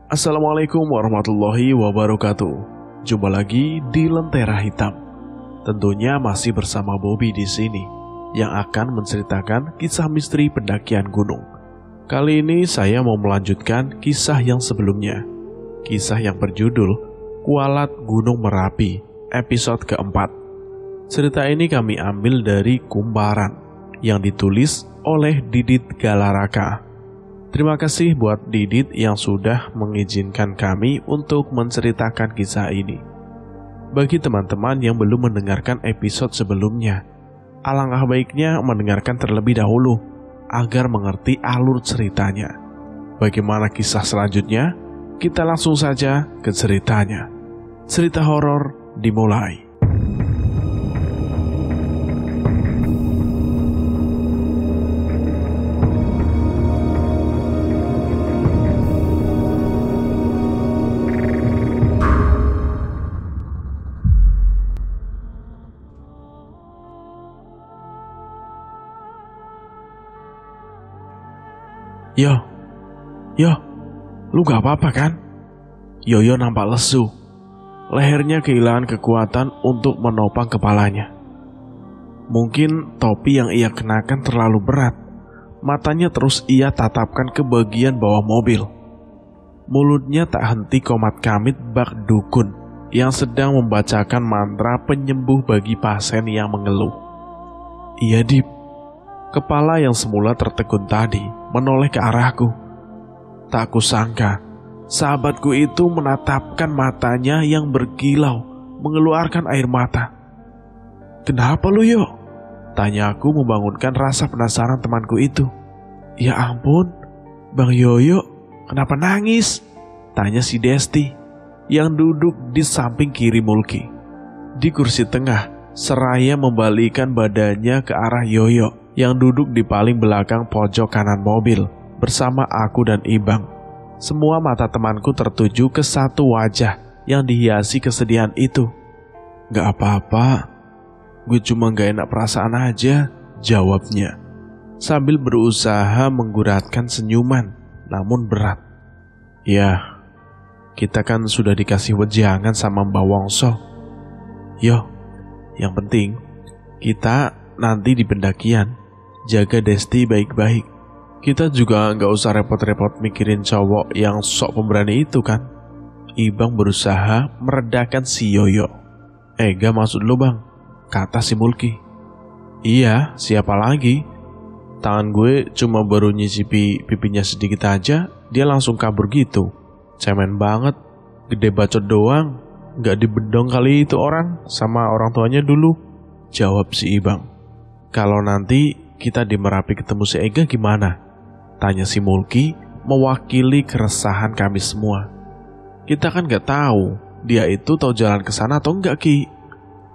Assalamualaikum warahmatullahi wabarakatuh. Jumpa lagi di Lentera Hitam. Tentunya masih bersama Bobby di sini yang akan menceritakan kisah misteri pendakian gunung. Kali ini saya mau melanjutkan kisah yang sebelumnya. Kisah yang berjudul Kualat Gunung Merapi, episode keempat. Cerita ini kami ambil dari Kumbaran yang ditulis oleh Didit Galaraka. Terima kasih buat Didit yang sudah mengizinkan kami untuk menceritakan kisah ini. Bagi teman-teman yang belum mendengarkan episode sebelumnya, alangkah baiknya mendengarkan terlebih dahulu agar mengerti alur ceritanya. Bagaimana kisah selanjutnya? Kita langsung saja ke ceritanya. Cerita horor dimulai. Yo, lu gak apa-apa kan? Yoyo nampak lesu. Lehernya kehilangan kekuatan untuk menopang kepalanya. Mungkin topi yang ia kenakan terlalu berat. Matanya terus ia tatapkan ke bagian bawah mobil. Mulutnya tak henti komat kamit bak dukun yang sedang membacakan mantra penyembuh bagi pasien yang mengeluh. Iya, Dip. Kepala yang semula tertegun tadi menoleh ke arahku. Tak kusangka, sahabatku itu menatapkan matanya yang berkilau, mengeluarkan air mata. "Kenapa lu, Yo?" Tanyaku membangunkan rasa penasaran temanku itu. "Ya ampun, Bang Yoyo, kenapa nangis?" Tanya si Desti yang duduk di samping kiri Mulki. Di kursi tengah, seraya membalikan badannya ke arah Yoyo yang duduk di paling belakang pojok kanan mobil bersama aku dan Ibang. Semua mata temanku tertuju ke satu wajah yang dihiasi kesedihan itu. "Gak apa-apa, gue cuma gak enak perasaan aja," jawabnya sambil berusaha mengguratkan senyuman, namun berat. "Ya, kita kan sudah dikasih wejangan sama Mbak Wongso. Yo, yang penting kita nanti di pendakian jaga Desti baik-baik. Kita juga gak usah repot-repot mikirin cowok yang sok pemberani itu kan." Ibang berusaha meredakan si Yoyo. "Gak maksud lo, Bang," kata si Mulki. "Iya, siapa lagi? Tangan gue cuma baru nyicipi pipinya sedikit aja, dia langsung kabur gitu. Cemen banget, gede bacot doang. Gak dibedong kali itu orang sama orang tuanya dulu," jawab si Ibang. "Kalau nanti kita di Merapi ketemu si Ega gimana?" tanya si Mulki mewakili keresahan kami semua. "Kita kan gak tahu dia itu tahu jalan ke sana atau enggak, Ki."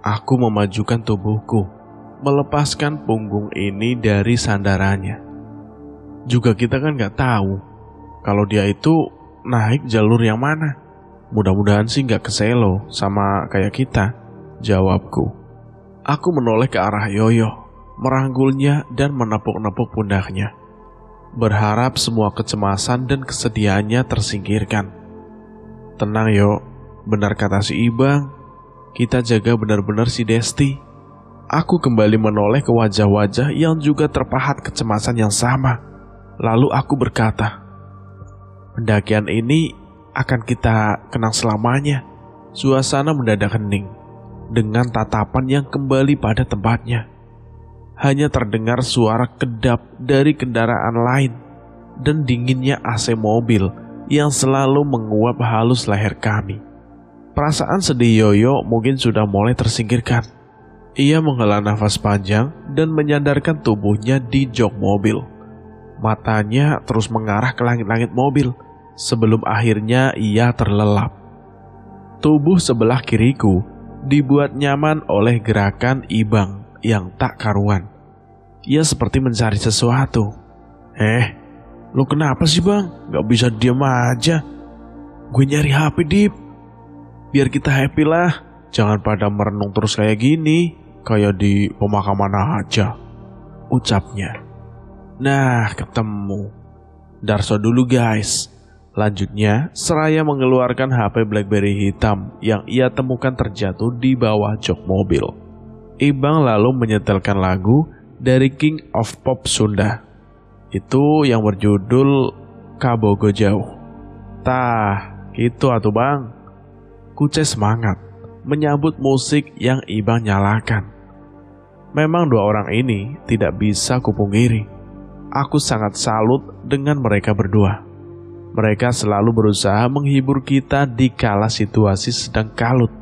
Aku memajukan tubuhku, melepaskan punggung ini dari sandarannya. "Juga kita kan gak tahu kalau dia itu naik jalur yang mana. Mudah-mudahan sih gak ke Selo sama kayak kita," jawabku. Aku menoleh ke arah Yoyo, merangkulnya dan menepuk-nepuk pundaknya, berharap semua kecemasan dan kesedihannya tersingkirkan. "Tenang, Yo, benar kata si Ibang, kita jaga benar-benar si Desti." Aku kembali menoleh ke wajah-wajah yang juga terpahat kecemasan yang sama. Lalu aku berkata, "Pendakian ini akan kita kenang selamanya." Suasana mendadak hening dengan tatapan yang kembali pada tempatnya. Hanya terdengar suara kedap dari kendaraan lain dan dinginnya AC mobil yang selalu menguap halus leher kami. Perasaan sedih Yoyo mungkin sudah mulai tersingkirkan. Ia menghela nafas panjang dan menyandarkan tubuhnya di jok mobil. Matanya terus mengarah ke langit-langit mobil sebelum akhirnya ia terlelap. Tubuh sebelah kiriku dibuat nyaman oleh gerakan Ibang yang tak karuan. Ia seperti mencari sesuatu. Lu kenapa sih, Bang? Gak bisa diam aja." "Gue nyari HP, Dip. Biar kita happy lah. Jangan pada merenung terus kayak gini, kayak di pemakaman aja," ucapnya. Nah, ketemu. Darso dulu guys. Lanjutnya, seraya mengeluarkan HP BlackBerry hitam yang ia temukan terjatuh di bawah jok mobil. Ibang lalu menyetelkan lagu dari King of Pop Sunda. Itu yang berjudul Kabogo Jauh. Tah, gitu atuh bang. Kuce semangat menyambut musik yang Ibang nyalakan. Memang dua orang ini tidak bisa kupungkiri. Aku sangat salut dengan mereka berdua. Mereka selalu berusaha menghibur kita di kala situasi sedang kalut.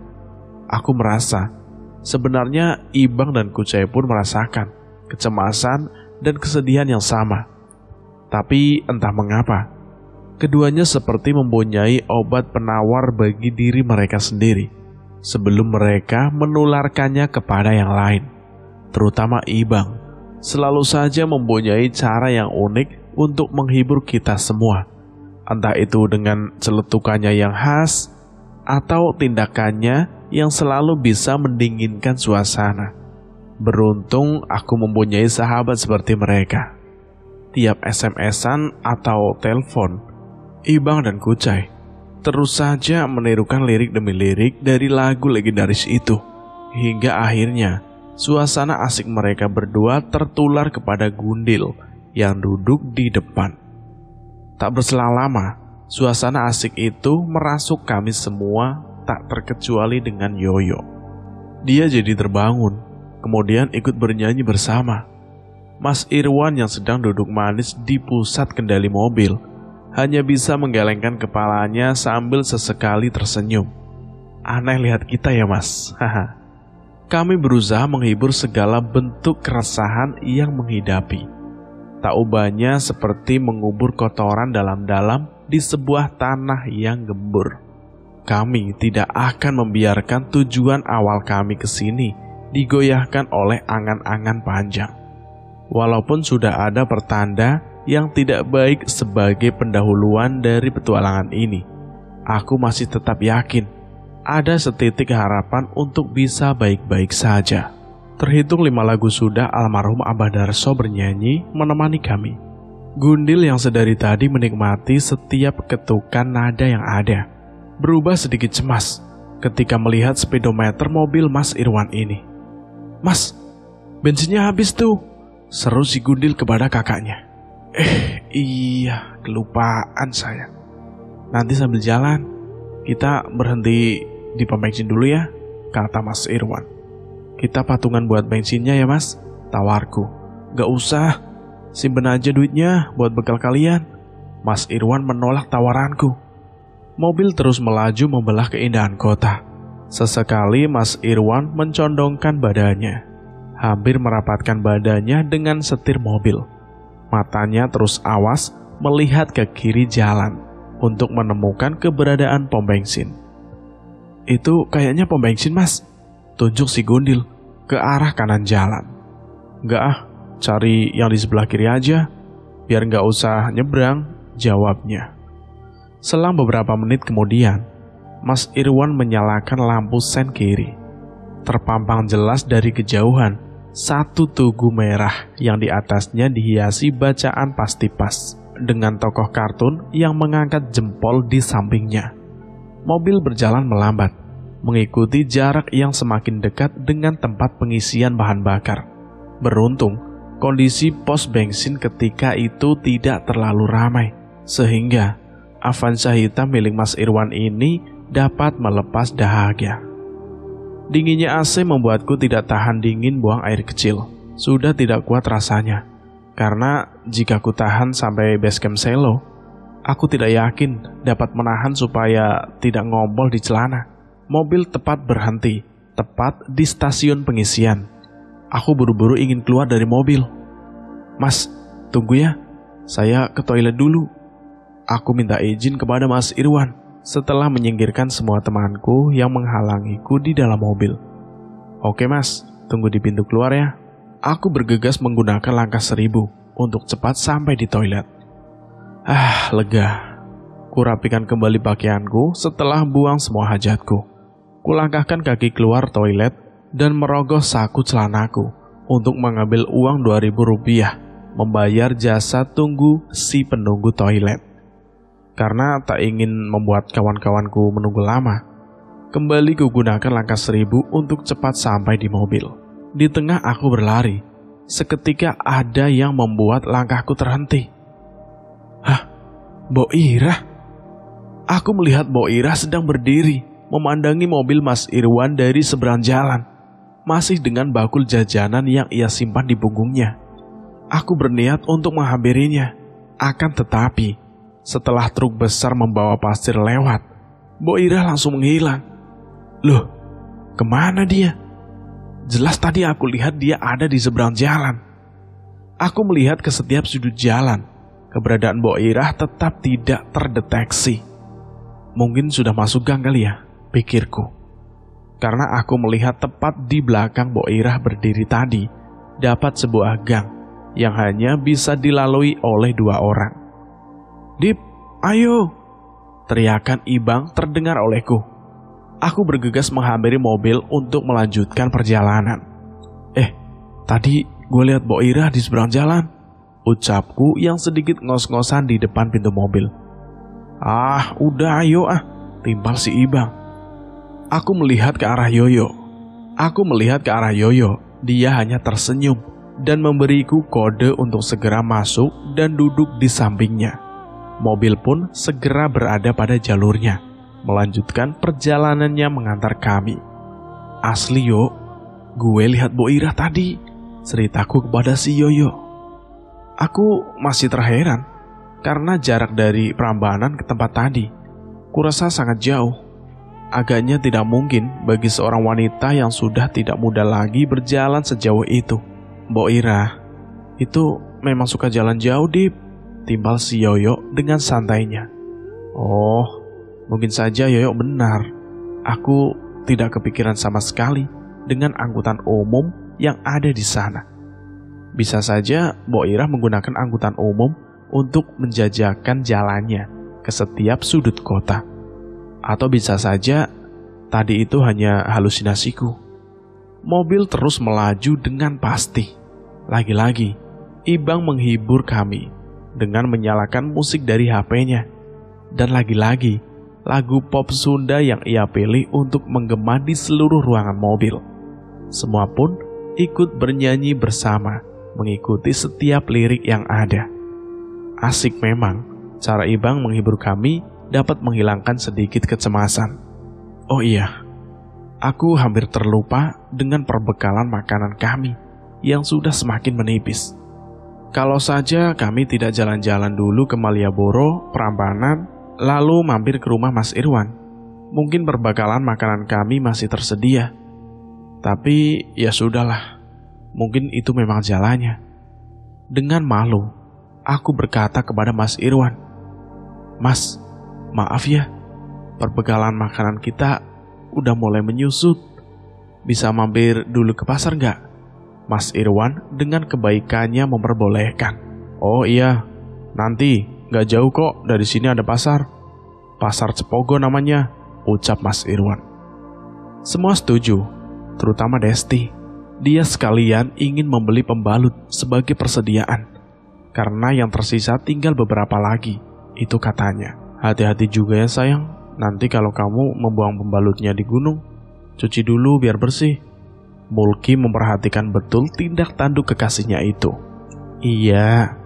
Aku merasa, sebenarnya Ibang dan Kucai pun merasakan kecemasan dan kesedihan yang sama. Tapi entah mengapa, keduanya seperti mempunyai obat penawar bagi diri mereka sendiri, sebelum mereka menularkannya kepada yang lain. Terutama Ibang, selalu saja mempunyai cara yang unik untuk menghibur kita semua. Entah itu dengan celetukannya yang khas, atau tindakannya yang selalu bisa mendinginkan suasana. Beruntung aku mempunyai sahabat seperti mereka. Tiap SMS-an atau telepon, Ibang dan Kucai terus saja menirukan lirik demi lirik dari lagu legendaris itu. Hingga akhirnya, suasana asik mereka berdua tertular kepada Gundil yang duduk di depan. Tak berselang lama, suasana asik itu merasuk kami semua, tak terkecuali dengan Yoyo. Dia jadi terbangun, kemudian ikut bernyanyi bersama. Mas Irwan yang sedang duduk manis di pusat kendali mobil hanya bisa menggelengkan kepalanya sambil sesekali tersenyum. Aneh lihat kita ya mas, haha. Kami berusaha menghibur segala bentuk keresahan yang menghidapi. Tak ubahnya seperti mengubur kotoran dalam-dalam di sebuah tanah yang gembur. Kami tidak akan membiarkan tujuan awal kami ke sini digoyahkan oleh angan-angan panjang. Walaupun sudah ada pertanda yang tidak baik sebagai pendahuluan dari petualangan ini, aku masih tetap yakin ada setitik harapan untuk bisa baik-baik saja. Terhitung 5 lagu sudah almarhum Abah Darso bernyanyi menemani kami. Gundil yang sedari tadi menikmati setiap ketukan nada yang ada, berubah sedikit cemas ketika melihat speedometer mobil Mas Irwan ini. Mas, bensinnya habis tuh, seru si Gundil kepada kakaknya. Iya, kelupaan saya. Nanti sambil jalan, kita berhenti di pom bensin dulu ya, kata Mas Irwan. Kita patungan buat bensinnya ya mas, tawarku. Gak usah, simpen aja duitnya buat bekal kalian. Mas Irwan menolak tawaranku. Mobil terus melaju membelah keindahan kota. Sesekali Mas Irwan mencondongkan badannya, hampir merapatkan badannya dengan setir mobil. Matanya terus awas melihat ke kiri jalan untuk menemukan keberadaan pom bensin. Itu kayaknya pom bensin mas, tunjuk si Gundil ke arah kanan jalan. Enggak ah, cari yang di sebelah kiri aja, biar nggak usah nyebrang, jawabnya. Selang beberapa menit kemudian, Mas Irwan menyalakan lampu sen kiri. Terpampang jelas dari kejauhan satu tugu merah yang di atasnya dihiasi bacaan pasti pas dengan tokoh kartun yang mengangkat jempol di sampingnya. Mobil berjalan melambat, mengikuti jarak yang semakin dekat dengan tempat pengisian bahan bakar. Beruntung, kondisi pos bensin ketika itu tidak terlalu ramai, sehingga Avanza hitam milik Mas Irwan ini dapat melepas dahaga. Dinginnya AC membuatku tidak tahan dingin buang air kecil. Sudah tidak kuat rasanya, karena jika ku tahan sampai base camp Selo, aku tidak yakin dapat menahan supaya tidak ngompol di celana. Mobil tepat berhenti, tepat di stasiun pengisian. Aku buru-buru ingin keluar dari mobil. Mas, tunggu ya, saya ke toilet dulu. Aku minta izin kepada Mas Irwan setelah menyingkirkan semua temanku yang menghalangiku di dalam mobil. Oke mas, tunggu di pintu keluar ya. Aku bergegas menggunakan langkah 1000 untuk cepat sampai di toilet. Lega. Kurapikan kembali pakaianku setelah buang semua hajatku. Kulangkahkan kaki keluar toilet dan merogoh saku celanaku untuk mengambil uang Rp2.000 membayar jasa tunggu si penunggu toilet. Karena tak ingin membuat kawan-kawanku menunggu lama, kembali kugunakan langkah 1000 untuk cepat sampai di mobil. Di tengah aku berlari, seketika ada yang membuat langkahku terhenti. Hah? Mbok Irah? Aku melihat Mbok Irah sedang berdiri, memandangi mobil Mas Irwan dari seberang jalan, masih dengan bakul jajanan yang ia simpan di punggungnya. Aku berniat untuk menghampirinya, akan tetapi setelah truk besar membawa pasir lewat, Mbok Irah langsung menghilang. Loh, kemana dia? Jelas tadi aku lihat dia ada di seberang jalan. Aku melihat ke setiap sudut jalan, keberadaan Mbok Irah tetap tidak terdeteksi. Mungkin sudah masuk gang kali ya, pikirku. Karena aku melihat tepat di belakang Mbok Irah berdiri tadi, dapat sebuah gang yang hanya bisa dilalui oleh 2 orang. Dip, ayo! Teriakan Ibang terdengar olehku. Aku bergegas menghampiri mobil untuk melanjutkan perjalanan. Tadi gue lihat Mbok Irah di seberang jalan, ucapku yang sedikit ngos-ngosan di depan pintu mobil. Ah, udah ayo timpal si Ibang. Aku melihat ke arah Yoyo. Dia hanya tersenyum dan memberiku kode untuk segera masuk dan duduk di sampingnya. Mobil pun segera berada pada jalurnya, melanjutkan perjalanannya mengantar kami. Asli yo, gue lihat Mbok Irah tadi, ceritaku kepada si Yoyo. Aku masih terheran, karena jarak dari Prambanan ke tempat tadi, kurasa sangat jauh. Agaknya tidak mungkin bagi seorang wanita yang sudah tidak muda lagi berjalan sejauh itu. Mbok Irah, itu memang suka jalan jauh, Dip, timbal si Yoyo dengan santainya. Oh, mungkin saja Yoyo benar. Aku tidak kepikiran sama sekali dengan angkutan umum yang ada di sana. Bisa saja Mbok Irah menggunakan angkutan umum untuk menjajakan jalannya ke setiap sudut kota. Atau bisa saja tadi itu hanya halusinasiku. Mobil terus melaju dengan pasti. Lagi-lagi, Ibang menghibur kami dengan menyalakan musik dari HP-nya. Dan lagi-lagi, lagu pop Sunda yang ia pilih untuk menggema di seluruh ruangan mobil. Semua pun ikut bernyanyi bersama, mengikuti setiap lirik yang ada. Asik memang, cara Ibang menghibur kami dapat menghilangkan sedikit kecemasan. Oh iya, aku hampir terlupa dengan perbekalan makanan kami yang sudah semakin menipis. Kalau saja kami tidak jalan-jalan dulu ke Malioboro, Prambanan, lalu mampir ke rumah Mas Irwan, mungkin perbekalan makanan kami masih tersedia. Tapi ya sudahlah, mungkin itu memang jalannya. Dengan malu, aku berkata kepada Mas Irwan, Mas, maaf ya, perbekalan makanan kita udah mulai menyusut. Bisa mampir dulu ke pasar nggak? Mas Irwan dengan kebaikannya memperbolehkan. Oh iya, nanti nggak jauh kok dari sini ada pasar. Pasar Cepogo namanya, ucap Mas Irwan. Semua setuju, terutama Desti. Dia sekalian ingin membeli pembalut sebagai persediaan, karena yang tersisa tinggal beberapa lagi, itu katanya. Hati-hati juga ya sayang, nanti kalau kamu membuang pembalutnya di gunung, cuci dulu biar bersih. Mulki memperhatikan betul tindak tanduk kekasihnya itu. Iya,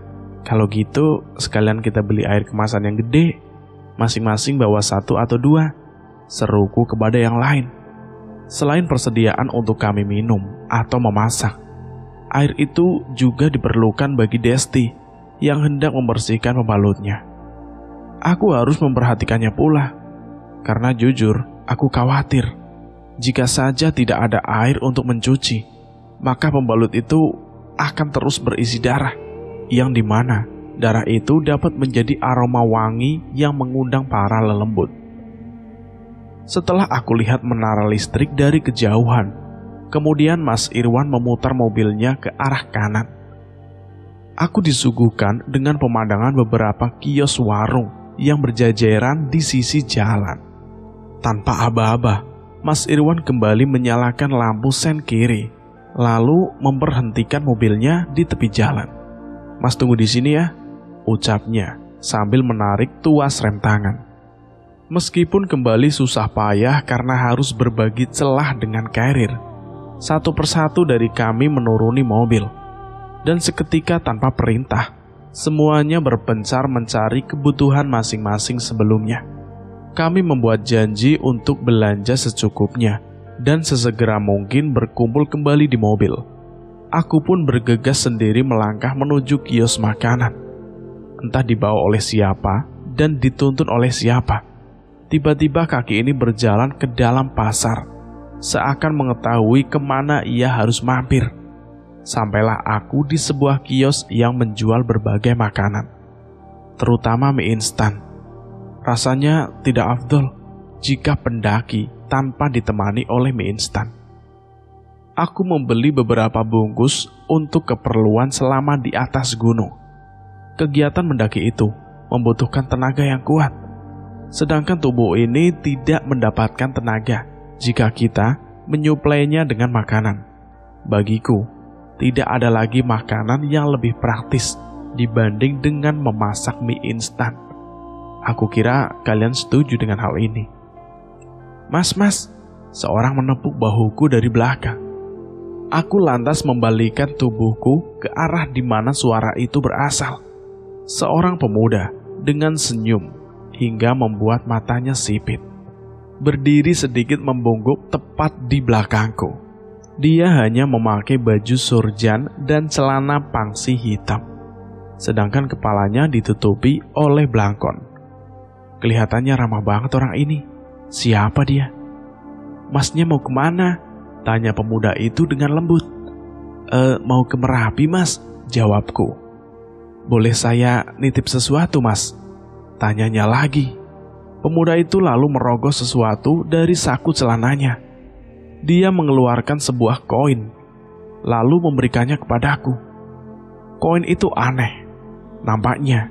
kalau gitu sekalian kita beli air kemasan yang gede, masing-masing bawa 1 atau 2, seruku kepada yang lain. Selain persediaan untuk kami minum atau memasak, air itu juga diperlukan bagi Desti yang hendak membersihkan pembalutnya. Aku harus memperhatikannya pula, karena jujur aku khawatir jika saja tidak ada air untuk mencuci, maka pembalut itu akan terus berisi darah, yang dimana darah itu dapat menjadi aroma wangi yang mengundang para lelembut. Setelah aku lihat menara listrik dari kejauhan, kemudian Mas Irwan memutar mobilnya ke arah kanan. Aku disuguhkan dengan pemandangan beberapa kios warung yang berjajaran di sisi jalan. Tanpa aba-aba, Mas Irwan kembali menyalakan lampu sen kiri, lalu memberhentikan mobilnya di tepi jalan. Mas tunggu di sini ya, ucapnya sambil menarik tuas rem tangan. Meskipun kembali susah payah karena harus berbagi celah dengan carrier, satu persatu dari kami menuruni mobil. Dan seketika tanpa perintah, semuanya berpencar mencari kebutuhan masing-masing sebelumnya. Kami membuat janji untuk belanja secukupnya dan sesegera mungkin berkumpul kembali di mobil. Aku pun bergegas sendiri melangkah menuju kios makanan. Entah dibawa oleh siapa dan dituntun oleh siapa. Tiba-tiba kaki ini berjalan ke dalam pasar, seakan mengetahui kemana ia harus mampir. Sampailah aku di sebuah kios yang menjual berbagai makanan, terutama mie instan. Rasanya tidak afdol jika pendaki tanpa ditemani oleh mie instan. Aku membeli beberapa bungkus untuk keperluan selama di atas gunung. Kegiatan mendaki itu membutuhkan tenaga yang kuat, sedangkan tubuh ini tidak mendapatkan tenaga jika kita menyuplainya dengan makanan. Bagiku, tidak ada lagi makanan yang lebih praktis dibanding dengan memasak mie instan. Aku kira kalian setuju dengan hal ini. Mas, seorang menepuk bahuku dari belakang. Aku lantas membalikkan tubuhku ke arah di mana suara itu berasal. Seorang pemuda dengan senyum hingga membuat matanya sipit, berdiri sedikit membungkuk tepat di belakangku. Dia hanya memakai baju surjan dan celana pangsi hitam, sedangkan kepalanya ditutupi oleh belangkon. Kelihatannya ramah banget orang ini. Siapa dia? Masnya mau kemana? Tanya pemuda itu dengan lembut. Mau ke Merapi, Mas, jawabku. Boleh saya nitip sesuatu, Mas? Tanyanya lagi. Pemuda itu lalu merogoh sesuatu dari saku celananya. Dia mengeluarkan sebuah koin, lalu memberikannya kepadaku. Koin itu aneh. Nampaknya,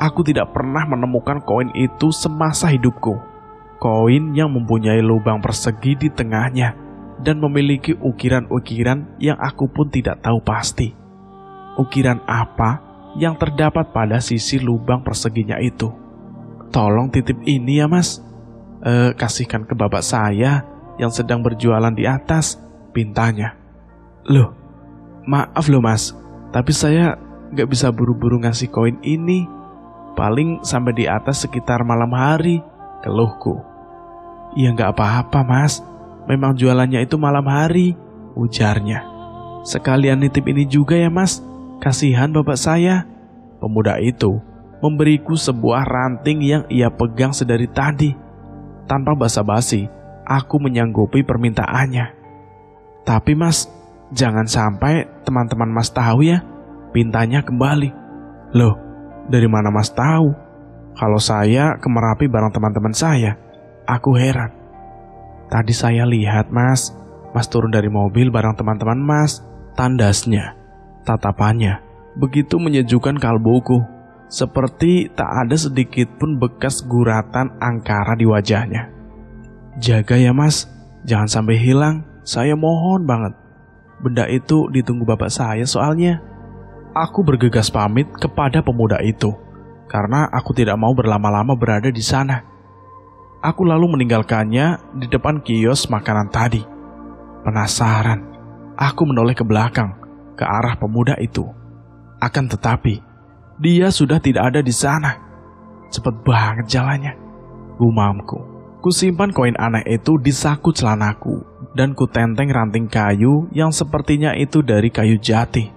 aku tidak pernah menemukan koin itu semasa hidupku. Koin yang mempunyai lubang persegi di tengahnya dan memiliki ukiran-ukiran yang aku pun tidak tahu pasti. Ukiran apa yang terdapat pada sisi lubang perseginya itu? Tolong titip ini ya, Mas. Kasihkan ke bapak saya yang sedang berjualan di atas, pintanya. Loh, maaf loh Mas, tapi saya gak bisa buru-buru ngasih koin ini. Paling sampai di atas sekitar malam hari, keluhku. Ya gak apa-apa Mas, memang jualannya itu malam hari, ujarnya. Sekalian nitip ini juga ya Mas, kasihan bapak saya. Pemuda itu memberiku sebuah ranting yang ia pegang sedari tadi. Tanpa basa-basi, aku menyanggupi permintaannya. Tapi Mas, jangan sampai teman-teman Mas tahu ya, pintanya kembali. Loh, dari mana Mas tahu? Kalau saya ke Merapi bareng teman-teman saya, aku heran. Tadi saya lihat Mas turun dari mobil bareng teman-teman Mas. Tandasnya, tatapannya begitu menyejukkan kalbuku, seperti tak ada sedikit pun bekas guratan angkara di wajahnya. Jaga ya Mas, jangan sampai hilang, saya mohon banget. Benda itu ditunggu bapak saya soalnya. Aku bergegas pamit kepada pemuda itu, karena aku tidak mau berlama-lama berada di sana. Aku lalu meninggalkannya di depan kios makanan tadi. Penasaran, aku menoleh ke belakang, ke arah pemuda itu. Akan tetapi, dia sudah tidak ada di sana. Cepet banget jalannya, gumamku. Kusimpan koin aneh itu di saku celanaku, dan kutenteng ranting kayu yang sepertinya itu dari kayu jati.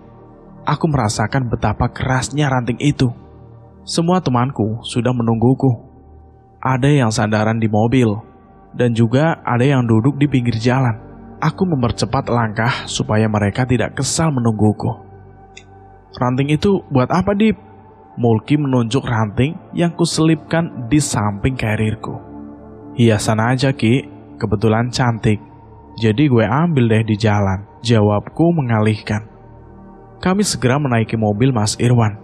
Aku merasakan betapa kerasnya ranting itu. Semua temanku sudah menungguku. Ada yang sandaran di mobil, dan juga ada yang duduk di pinggir jalan. Aku mempercepat langkah supaya mereka tidak kesal menungguku. Ranting itu buat apa, Dip? Mulki menunjuk ranting yang kuselipkan di samping karirku. Hiasan aja, Ki. Kebetulan cantik. Jadi gue ambil deh di jalan, jawabku mengalihkan. Kami segera menaiki mobil Mas Irwan.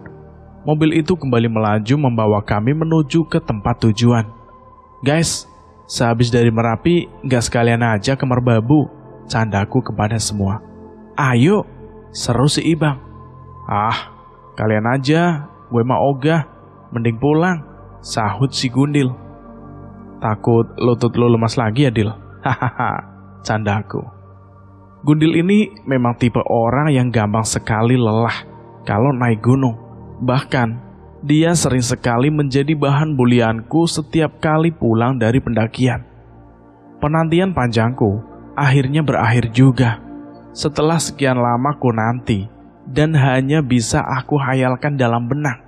Mobil itu kembali melaju membawa kami menuju ke tempat tujuan. Guys, sehabis dari Merapi, gak sekalian aja ke Merbabu, candaku kepada semua. Ayo, seru si Ibang. Ah, kalian aja, gue mah ogah. Mending pulang, sahut si Gundil. Takut lutut lo lemas lagi ya, Dil? Hahaha, candaku. Gundil ini memang tipe orang yang gampang sekali lelah kalau naik gunung. Bahkan, dia sering sekali menjadi bahan bulianku setiap kali pulang dari pendakian. Penantian panjangku akhirnya berakhir juga. Setelah sekian lama ku nanti, dan hanya bisa aku hayalkan dalam benak.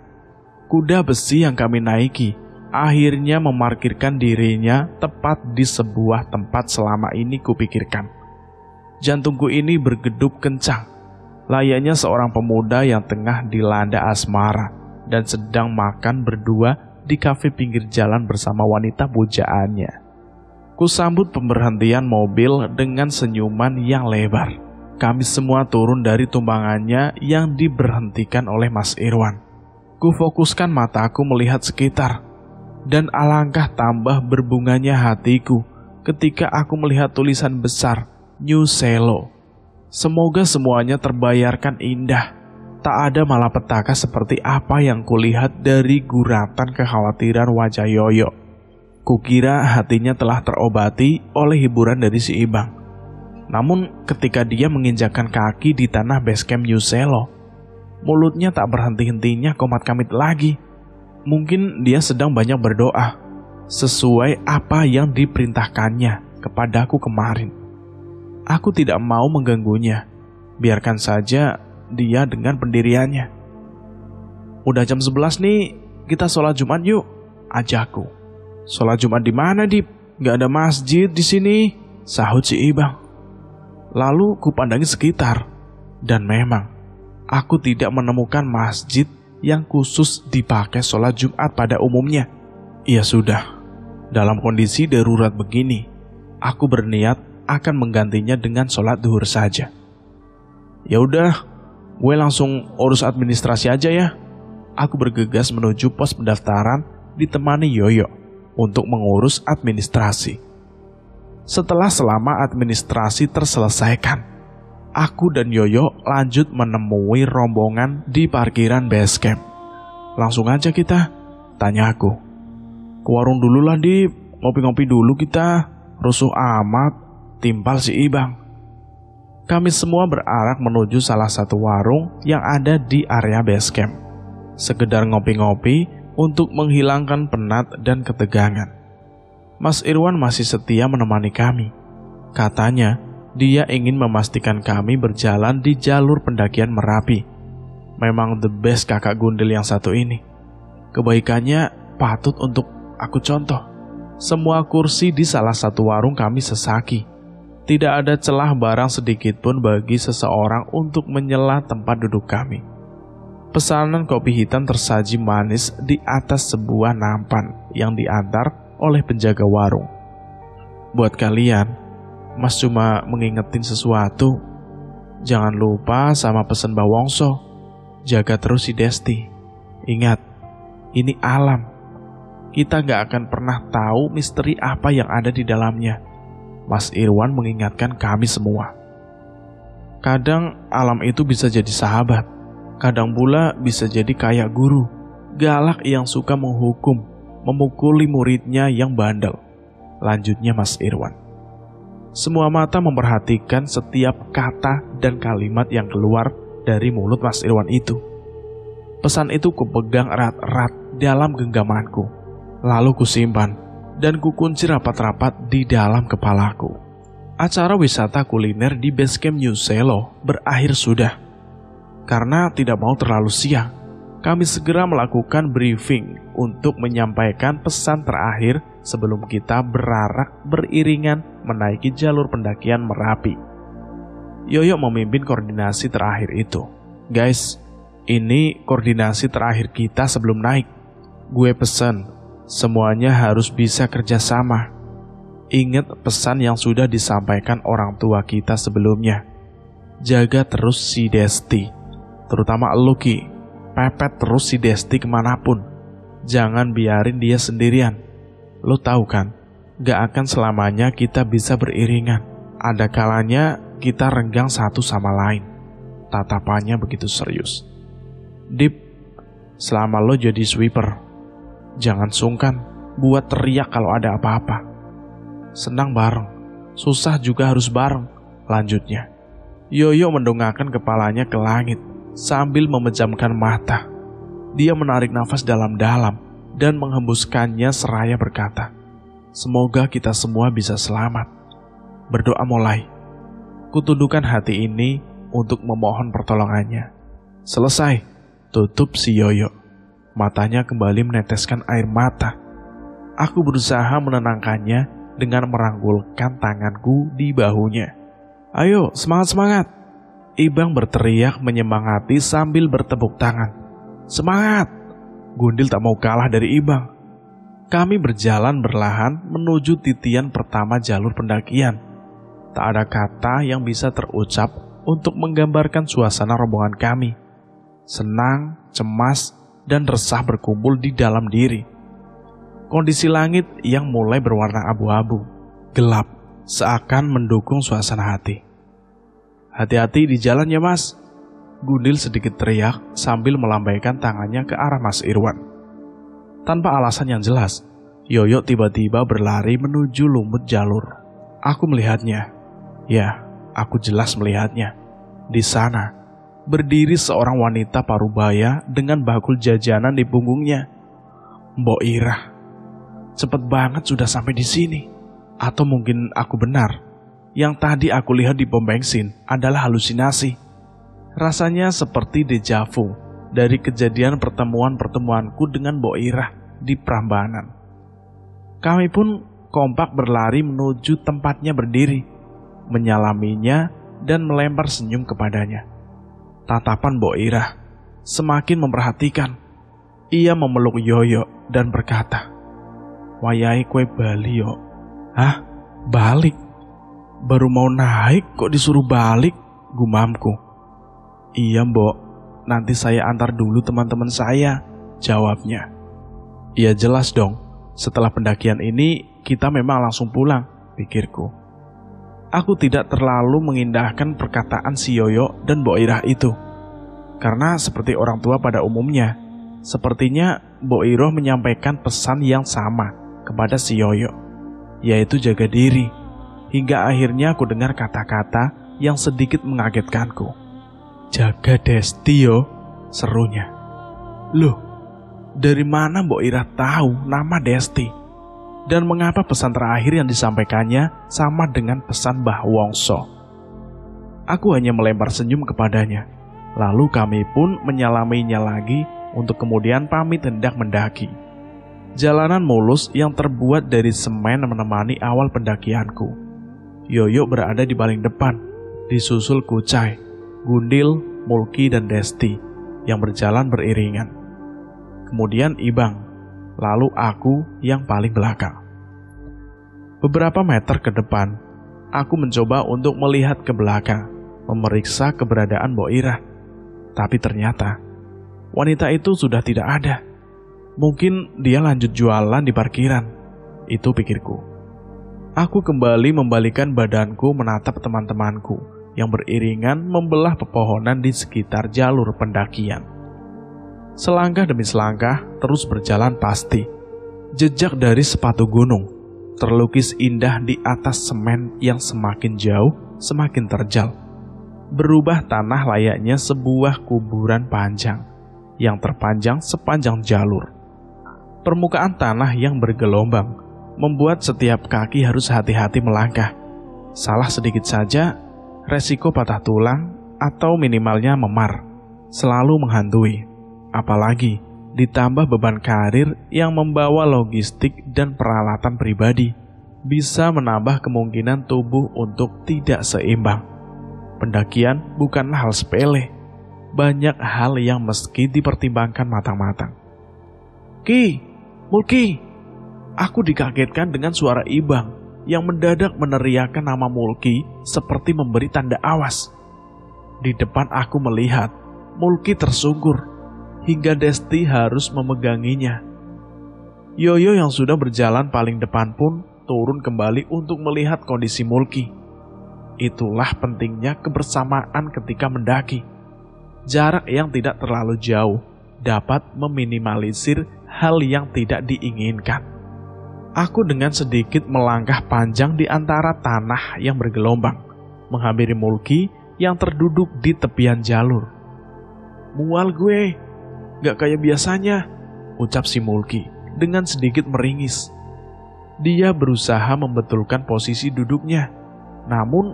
Kuda besi yang kami naiki akhirnya memarkirkan dirinya tepat di sebuah tempat selama ini kupikirkan. Jantungku ini bergedup kencang, layaknya seorang pemuda yang tengah dilanda asmara dan sedang makan berdua di kafe pinggir jalan bersama wanita pujaannya. Kusambut pemberhentian mobil dengan senyuman yang lebar. Kami semua turun dari tumbangannya yang diberhentikan oleh Mas Irwan. Kufokuskan mataku melihat sekitar, dan alangkah tambah berbunganya hatiku ketika aku melihat tulisan besar New Selo. Semoga semuanya terbayarkan indah. Tak ada malapetaka seperti apa yang kulihat dari guratan kekhawatiran wajah Yoyo. Kukira hatinya telah terobati oleh hiburan dari si Ibang. Namun ketika dia menginjakkan kaki di tanah basecamp New Selo, mulutnya tak berhenti-hentinya komat kamit lagi. Mungkin dia sedang banyak berdoa, sesuai apa yang diperintahkannya kepadaku kemarin. Aku tidak mau mengganggunya, biarkan saja dia dengan pendiriannya. Udah jam 11 nih, kita sholat Jumat yuk, ajakku. Sholat Jumat di mana, Dip? Gak ada masjid di sini, sahut si Ibang. Lalu kupandangi sekitar, dan memang aku tidak menemukan masjid yang khusus dipakai sholat Jumat pada umumnya. Ya sudah, dalam kondisi darurat begini, aku berniat akan menggantinya dengan sholat duhur saja. Ya udah, gue langsung urus administrasi aja ya. Aku bergegas menuju pos pendaftaran ditemani Yoyo untuk mengurus administrasi. Setelah selama administrasi terselesaikan, aku dan Yoyo lanjut menemui rombongan di parkiran base camp. Langsung aja kita, tanya aku. Ke warung dulu lah, Dip. Ngopi-ngopi dulu kita. Rusuh amat, timpal si Ibang. Kami semua berarak menuju salah satu warung yang ada di area base camp. Sekedar ngopi-ngopi untuk menghilangkan penat dan ketegangan. Mas Irwan masih setia menemani kami. Katanya, dia ingin memastikan kami berjalan di jalur pendakian Merapi. Memang the best kakak Gundil yang satu ini. Kebaikannya patut untuk aku contoh. Semua kursi di salah satu warung kami sesaki. Tidak ada celah barang sedikit pun bagi seseorang untuk menyela tempat duduk kami. Pesanan kopi hitam tersaji manis di atas sebuah nampan yang diantar oleh penjaga warung. Buat kalian, Mas cuma mengingetin sesuatu. Jangan lupa sama pesan Mbak Wongso. Jaga terus si Desti. Ingat, ini alam. Kita gak akan pernah tahu misteri apa yang ada di dalamnya. Mas Irwan mengingatkan kami semua. Kadang alam itu bisa jadi sahabat. Kadang pula bisa jadi kayak guru, galak yang suka menghukum, memukuli muridnya yang bandel. Lanjutnya Mas Irwan. Semua mata memperhatikan setiap kata dan kalimat yang keluar dari mulut Mas Irwan itu. Pesan itu kupegang erat-erat dalam genggamanku, lalu kusimpan dan kukunci rapat-rapat di dalam kepalaku. Acara wisata kuliner di basecamp New Selo berakhir sudah. Karena tidak mau terlalu siang, kami segera melakukan briefing untuk menyampaikan pesan terakhir sebelum kita berarak beriringan menaiki jalur pendakian Merapi. Yoyo memimpin koordinasi terakhir itu. Guys, ini koordinasi terakhir kita sebelum naik. Gue pesan, semuanya harus bisa kerjasama. Ingat pesan yang sudah disampaikan orang tua kita sebelumnya. Jaga terus si Desti, terutama elu Ki. Pepet terus si Desti kemanapun. Jangan biarin dia sendirian. Lo tahu kan, gak akan selamanya kita bisa beriringan. Ada kalanya kita renggang satu sama lain. Tatapannya begitu serius. Dip, selama lo jadi sweeper, Jangan sungkan buat teriak kalau ada apa-apa. Senang bareng, susah juga harus bareng, lanjutnya. Yoyo mendongakkan kepalanya ke langit sambil memejamkan mata. Dia menarik nafas dalam-dalam dan menghembuskannya seraya berkata, "Semoga kita semua bisa selamat." Berdoa mulai. Kutundukkan hati ini untuk memohon pertolongannya. Selesai, tutup si Yoyo. Matanya kembali meneteskan air mata. Aku berusaha menenangkannya dengan merangkulkan tanganku di bahunya. "Ayo, semangat-semangat!" Ibang berteriak menyemangati sambil bertepuk tangan. "Semangat!" Gundil tak mau kalah dari Ibang. Kami berjalan berlahan menuju titian pertama jalur pendakian. Tak ada kata yang bisa terucap untuk menggambarkan suasana rombongan kami. Senang, cemas, dan resah berkumpul di dalam diri. Kondisi langit yang mulai berwarna abu-abu, gelap, seakan mendukung suasana hati. "Hati-hati di jalan ya Mas," Gundil sedikit teriak sambil melambaikan tangannya ke arah Mas Irwan. Tanpa alasan yang jelas, Yoyo tiba-tiba berlari menuju lumut jalur. Aku melihatnya. Ya, aku jelas melihatnya. Di sana, berdiri seorang wanita parubaya dengan bakul jajanan di punggungnya. Mbok Irah. Cepet banget sudah sampai di sini. Atau mungkin aku benar. Yang tadi aku lihat di pom bensin adalah halusinasi. Rasanya seperti deja vu dari kejadian pertemuanku dengan Mbok Irah di Prambanan. Kami pun kompak berlari menuju tempatnya berdiri, menyalaminya dan melempar senyum kepadanya. Tatapan Mbok Irah semakin memperhatikan. Ia memeluk Yoyo dan berkata, "Wayahe kue bali yo." "Hah? Balik? Baru mau naik kok disuruh balik?" gumamku. "Iya Mbok, nanti saya antar dulu teman-teman saya," jawabnya. "Ya jelas dong, setelah pendakian ini kita memang langsung pulang," pikirku. Aku tidak terlalu mengindahkan perkataan si Yoyo dan Mbok Irah itu. Karena seperti orang tua pada umumnya, sepertinya Mbok Irah menyampaikan pesan yang sama kepada si Yoyo, yaitu jaga diri, hingga akhirnya aku dengar kata-kata yang sedikit mengagetkanku. "Jaga Desti yo," serunya. Loh, dari mana Mbok Irah tahu nama Desti? Dan mengapa pesan terakhir yang disampaikannya sama dengan pesan Mbah Wongso? Aku hanya melempar senyum kepadanya. Lalu kami pun menyalaminya lagi untuk kemudian pamit hendak mendaki. Jalanan mulus yang terbuat dari semen menemani awal pendakianku. Yoyo berada di paling depan, disusul Kucai, Gundil, Mulki, dan Desti yang berjalan beriringan. Kemudian Ibang, lalu aku yang paling belakang. Beberapa meter ke depan, aku mencoba untuk melihat ke belakang, memeriksa keberadaan Mbok Irah. Tapi ternyata wanita itu sudah tidak ada. Mungkin dia lanjut jualan di parkiran. Itu pikirku. Aku kembali membalikan badanku menatap teman-temanku yang beriringan membelah pepohonan di sekitar jalur pendakian. Selangkah demi selangkah terus berjalan pasti. Jejak dari sepatu gunung terlukis indah di atas semen yang semakin jauh semakin terjal. Berubah tanah layaknya sebuah kuburan panjang yang terpanjang sepanjang jalur. Permukaan tanah yang bergelombang membuat setiap kaki harus hati-hati melangkah. Salah sedikit saja, resiko patah tulang atau minimalnya memar selalu menghantui. Apalagi ditambah beban karir yang membawa logistik dan peralatan pribadi, bisa menambah kemungkinan tubuh untuk tidak seimbang. Pendakian bukanlah hal sepele. Banyak hal yang meski dipertimbangkan matang-matang. "Ki, Mulki!" Aku dikagetkan dengan suara Ibang yang mendadak meneriakkan nama Mulki seperti memberi tanda awas. Di depan aku melihat Mulki tersungkur hingga Desti harus memeganginya. Yoyo yang sudah berjalan paling depan pun turun kembali untuk melihat kondisi Mulki. Itulah pentingnya kebersamaan ketika mendaki. Jarak yang tidak terlalu jauh dapat meminimalisir hal yang tidak diinginkan. Aku dengan sedikit melangkah panjang di antara tanah yang bergelombang, menghampiri Mulki yang terduduk di tepian jalur. "Mual gue, gak kayak biasanya," ucap si Mulki dengan sedikit meringis. Dia berusaha membetulkan posisi duduknya, namun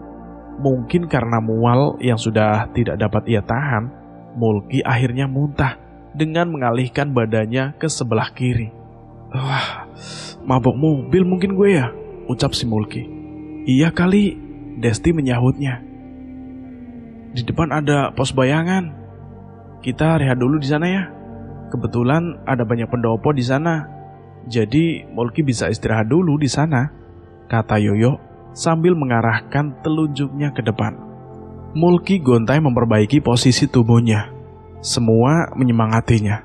mungkin karena mual yang sudah tidak dapat ia tahan, Mulki akhirnya muntah dengan mengalihkan badannya ke sebelah kiri. "Wah, mabok mobil mungkin gue ya," ucap si Mulki. "Iya kali," Desti menyahutnya. "Di depan ada pos bayangan. Kita rehat dulu di sana ya. Kebetulan ada banyak pendopo di sana. Jadi Mulki bisa istirahat dulu di sana," kata Yoyo sambil mengarahkan telunjuknya ke depan. Mulki gontai memperbaiki posisi tubuhnya. Semua menyemangatinya.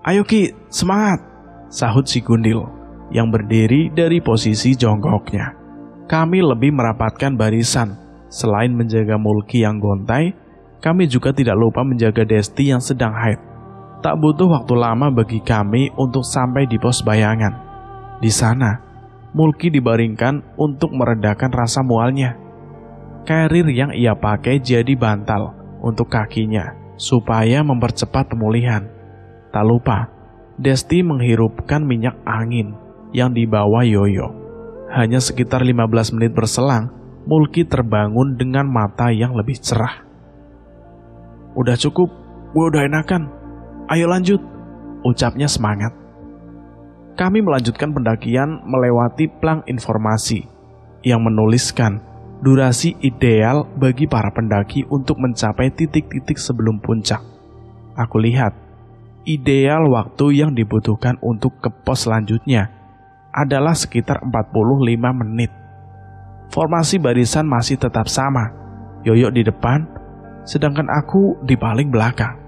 "Ayo Ki, semangat," sahut si Gundil yang berdiri dari posisi jongkoknya. Kami lebih merapatkan barisan. Selain menjaga Mulki yang gontai, kami juga tidak lupa menjaga Desti yang sedang haid. Tak butuh waktu lama bagi kami untuk sampai di pos bayangan. Di sana, Mulki dibaringkan untuk meredakan rasa mualnya. Karir yang ia pakai jadi bantal untuk kakinya supaya mempercepat pemulihan. Tak lupa, Desti menghirupkan minyak angin yang dibawa Yoyo. Hanya sekitar 15 menit berselang, Mulki terbangun dengan mata yang lebih cerah. "Udah cukup, gue udah enakan. Ayo lanjut," ucapnya semangat. Kami melanjutkan pendakian melewati plang informasi yang menuliskan durasi ideal bagi para pendaki untuk mencapai titik-titik sebelum puncak. Aku lihat, ideal waktu yang dibutuhkan untuk ke pos selanjutnya adalah sekitar 45 menit. Formasi barisan masih tetap sama, Yoyo di depan, sedangkan aku di paling belakang.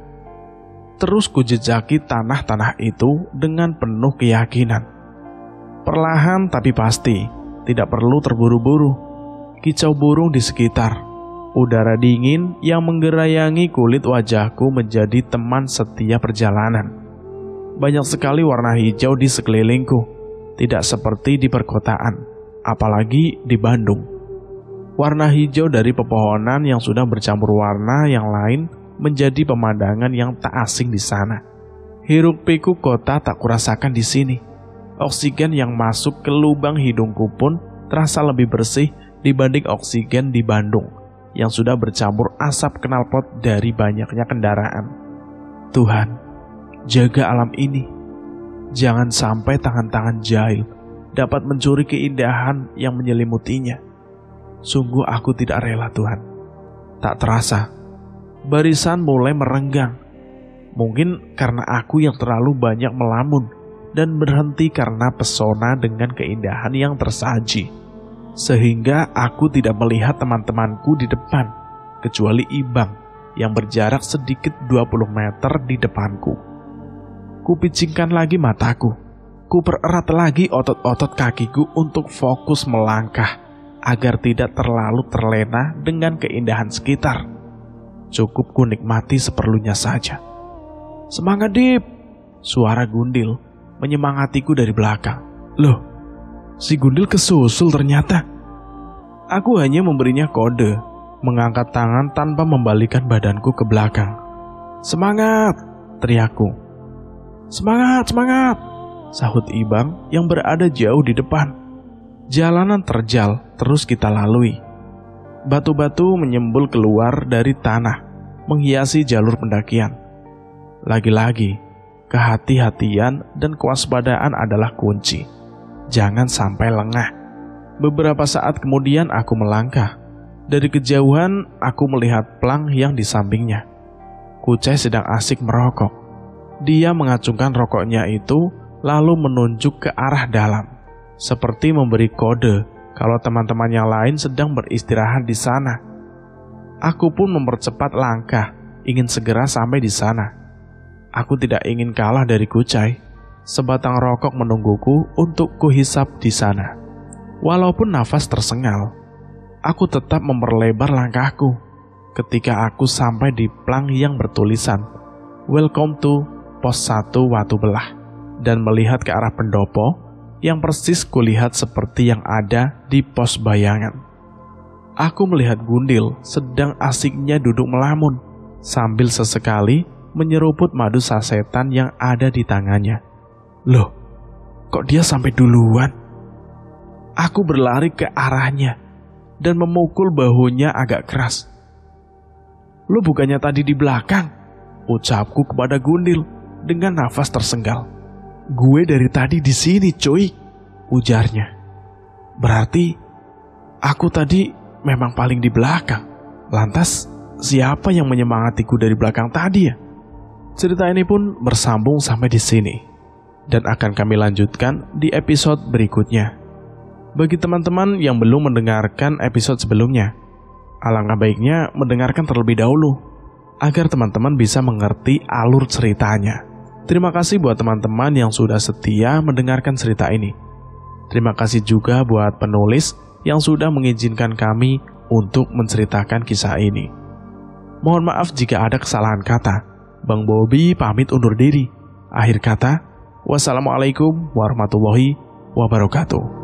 Terus kujejaki tanah-tanah itu dengan penuh keyakinan. Perlahan tapi pasti, tidak perlu terburu-buru. Kicau burung di sekitar, udara dingin yang menggerayangi kulit wajahku menjadi teman setiap perjalanan. Banyak sekali warna hijau di sekelilingku, tidak seperti di perkotaan, apalagi di Bandung. Warna hijau dari pepohonan yang sudah bercampur warna yang lain menjadi pemandangan yang tak asing di sana. Hiruk-pikuk kota tak kurasakan di sini. Oksigen yang masuk ke lubang hidungku pun terasa lebih bersih dibanding oksigen di Bandung yang sudah bercampur asap knalpot dari banyaknya kendaraan. Tuhan, jaga alam ini. Jangan sampai tangan-tangan jahil dapat mencuri keindahan yang menyelimutinya. Sungguh aku tidak rela, Tuhan. Tak terasa, barisan mulai merenggang. Mungkin karena aku yang terlalu banyak melamun dan berhenti karena pesona dengan keindahan yang tersaji. Sehingga aku tidak melihat teman-temanku di depan, kecuali Ibang yang berjarak sedikit 20 meter di depanku. Kupicingkan lagi mataku. Kupererat lagi otot-otot kakiku untuk fokus melangkah, agar tidak terlalu terlena dengan keindahan sekitar. Cukup ku nikmati seperlunya saja. "Semangat, Dip!" Suara Gundil menyemangatiku dari belakang. Loh, si Gundil kesusul ternyata. Aku hanya memberinya kode, mengangkat tangan tanpa membalikan badanku ke belakang. "Semangat!" teriakku. "Semangat, semangat!" sahut Ibang yang berada jauh di depan. Jalanan terjal terus kita lalui. Batu-batu menyembul keluar dari tanah, menghiasi jalur pendakian. Lagi-lagi, kehati-hatian dan kewaspadaan adalah kunci. Jangan sampai lengah. Beberapa saat kemudian aku melangkah. Dari kejauhan, aku melihat Plang yang di sampingnya. Kucai sedang asik merokok. Dia mengacungkan rokoknya itu, lalu menunjuk ke arah dalam, seperti memberi kode kalau teman-teman yang lain sedang beristirahat di sana. Aku pun mempercepat langkah, ingin segera sampai di sana. Aku tidak ingin kalah dari Kucai. Sebatang rokok menungguku untuk kuhisap di sana. Walaupun nafas tersengal, aku tetap memperlebar langkahku. Ketika aku sampai di Plang yang bertulisan "Welcome to Pos 1 Watu Belah." dan melihat ke arah pendopo yang persis kulihat seperti yang ada di pos bayangan. Aku melihat Gundil sedang asiknya duduk melamun sambil sesekali menyeruput madu sasetan yang ada di tangannya. Loh, kok dia sampai duluan? Aku berlari ke arahnya dan memukul bahunya agak keras. Lu bukannya tadi di belakang? Ucapku kepada Gundil dengan nafas tersenggal. Gue dari tadi di sini, cuy, ujarnya. Berarti aku tadi memang paling di belakang. Lantas siapa yang menyemangatiku dari belakang tadi ya? Cerita ini pun bersambung sampai di sini dan akan kami lanjutkan di episode berikutnya. Bagi teman-teman yang belum mendengarkan episode sebelumnya, alangkah baiknya mendengarkan terlebih dahulu agar teman-teman bisa mengerti alur ceritanya. Terima kasih buat teman-teman yang sudah setia mendengarkan cerita ini. Terima kasih juga buat penulis yang sudah mengizinkan kami untuk menceritakan kisah ini. Mohon maaf jika ada kesalahan kata. Bang Bobi pamit undur diri. Akhir kata, wassalamualaikum warahmatullahi wabarakatuh.